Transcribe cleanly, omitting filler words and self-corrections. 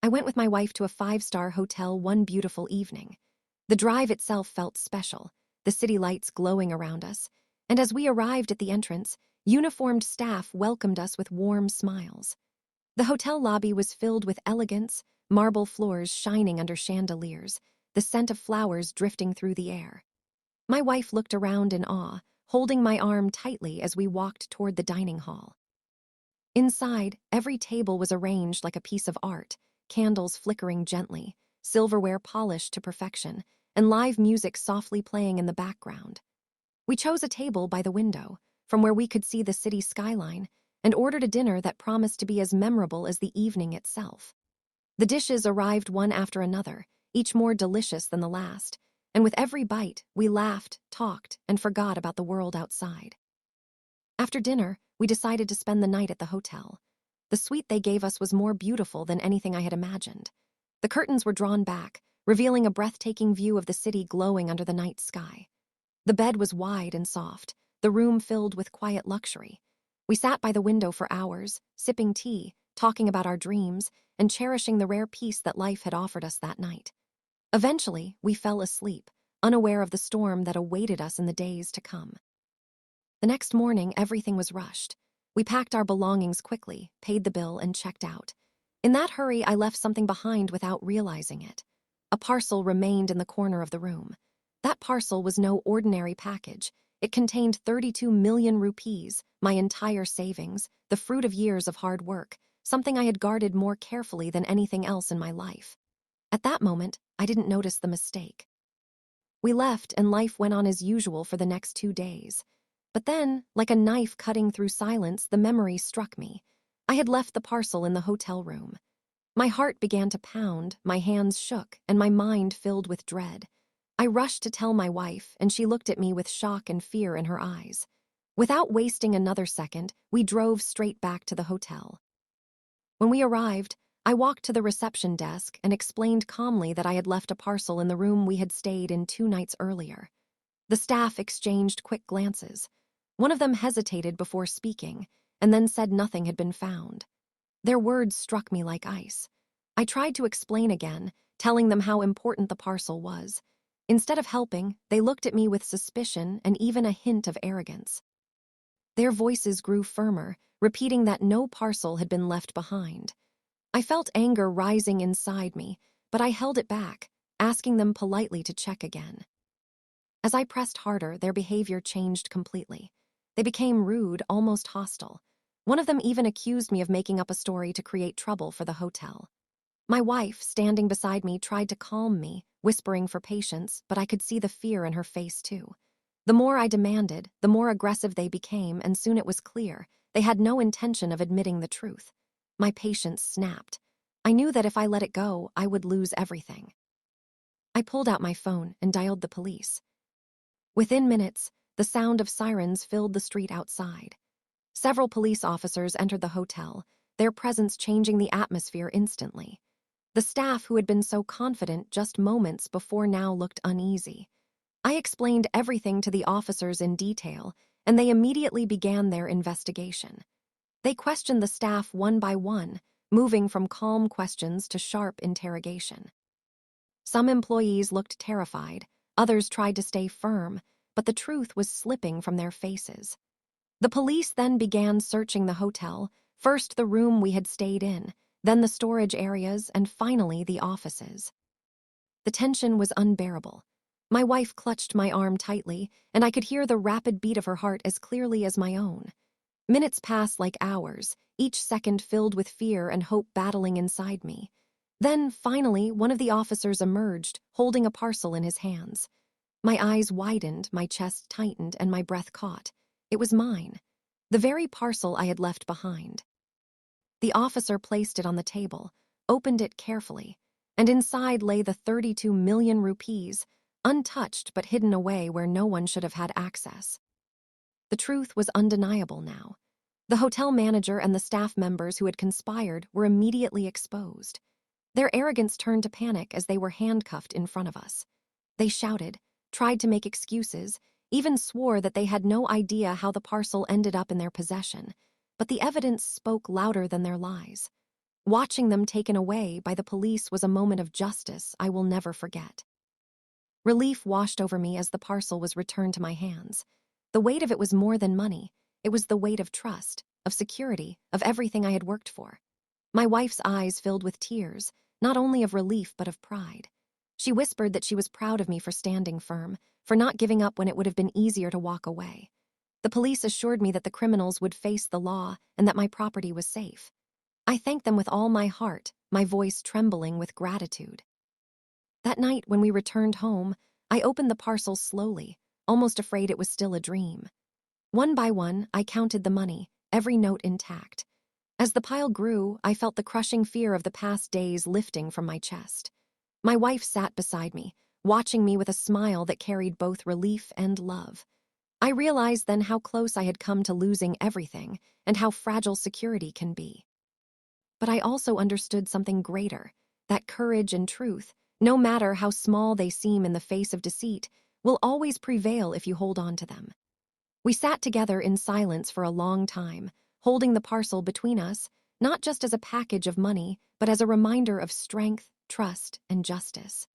I went with my wife to a five-star hotel one beautiful evening. The drive itself felt special, the city lights glowing around us, and as we arrived at the entrance, uniformed staff welcomed us with warm smiles. The hotel lobby was filled with elegance, marble floors shining under chandeliers, the scent of flowers drifting through the air. My wife looked around in awe, holding my arm tightly as we walked toward the dining hall. Inside, every table was arranged like a piece of art, candles flickering gently, silverware polished to perfection, and live music softly playing in the background. We chose a table by the window, from where we could see the city skyline, and ordered a dinner that promised to be as memorable as the evening itself. The dishes arrived one after another, each more delicious than the last, and with every bite, we laughed, talked, and forgot about the world outside. After dinner, we decided to spend the night at the hotel. The suite they gave us was more beautiful than anything I had imagined. The curtains were drawn back, revealing a breathtaking view of the city glowing under the night sky. The bed was wide and soft, the room filled with quiet luxury. We sat by the window for hours, sipping tea, talking about our dreams, and cherishing the rare peace that life had offered us that night. Eventually, we fell asleep, unaware of the storm that awaited us in the days to come. The next morning, everything was rushed. We packed our belongings quickly, paid the bill, and checked out. In that hurry, I left something behind without realizing it. A parcel remained in the corner of the room. That parcel was no ordinary package. It contained 32 million rupees, my entire savings, the fruit of years of hard work, something I had guarded more carefully than anything else in my life. At that moment, I didn't notice the mistake. We left, and life went on as usual for the next 2 days. But then, like a knife cutting through silence, the memory struck me. I had left the parcel in the hotel room. My heart began to pound, my hands shook, and my mind filled with dread. I rushed to tell my wife, and she looked at me with shock and fear in her eyes. Without wasting another second, we drove straight back to the hotel. When we arrived, I walked to the reception desk and explained calmly that I had left a parcel in the room we had stayed in 2 nights earlier. The staff exchanged quick glances. One of them hesitated before speaking, and then said nothing had been found. Their words struck me like ice. I tried to explain again, telling them how important the parcel was. Instead of helping, they looked at me with suspicion and even a hint of arrogance. Their voices grew firmer, repeating that no parcel had been left behind. I felt anger rising inside me, but I held it back, asking them politely to check again. As I pressed harder, their behavior changed completely. They became rude, almost hostile. One of them even accused me of making up a story to create trouble for the hotel. My wife, standing beside me, tried to calm me, whispering for patience, but I could see the fear in her face too. The more I demanded, the more aggressive they became, and soon it was clear they had no intention of admitting the truth. My patience snapped. I knew that if I let it go, I would lose everything. I pulled out my phone and dialed the police. Within minutes, the sound of sirens filled the street outside. Several police officers entered the hotel, their presence changing the atmosphere instantly. The staff who had been so confident just moments before now looked uneasy. I explained everything to the officers in detail, and they immediately began their investigation. They questioned the staff one by one, moving from calm questions to sharp interrogation. Some employees looked terrified, others tried to stay firm, but the truth was slipping from their faces. The police then began searching the hotel, first the room we had stayed in, then the storage areas, and finally the offices. The tension was unbearable. My wife clutched my arm tightly, and I could hear the rapid beat of her heart as clearly as my own. Minutes passed like hours, each second filled with fear and hope battling inside me. Then, finally, one of the officers emerged, holding a parcel in his hands. My eyes widened, my chest tightened, and my breath caught. It was mine, the very parcel I had left behind. The officer placed it on the table, opened it carefully, and inside lay the 32 million rupees, untouched but hidden away where no one should have had access. The truth was undeniable now. The hotel manager and the staff members who had conspired were immediately exposed. Their arrogance turned to panic as they were handcuffed in front of us. They shouted, tried to make excuses, even swore that they had no idea how the parcel ended up in their possession, but the evidence spoke louder than their lies. Watching them taken away by the police was a moment of justice I will never forget. Relief washed over me as the parcel was returned to my hands. The weight of it was more than money. It was the weight of trust, of security, of everything I had worked for. My wife's eyes filled with tears, not only of relief but of pride. She whispered that she was proud of me for standing firm, for not giving up when it would have been easier to walk away. The police assured me that the criminals would face the law and that my property was safe. I thanked them with all my heart, my voice trembling with gratitude. That night, when we returned home, I opened the parcel slowly, almost afraid it was still a dream. One by one, I counted the money, every note intact. As the pile grew, I felt the crushing fear of the past days lifting from my chest. My wife sat beside me, watching me with a smile that carried both relief and love. I realized then how close I had come to losing everything and how fragile security can be. But I also understood something greater, that courage and truth, no matter how small they seem in the face of deceit, will always prevail if you hold on to them. We sat together in silence for a long time, holding the parcel between us, not just as a package of money, but as a reminder of strength, trust, and justice.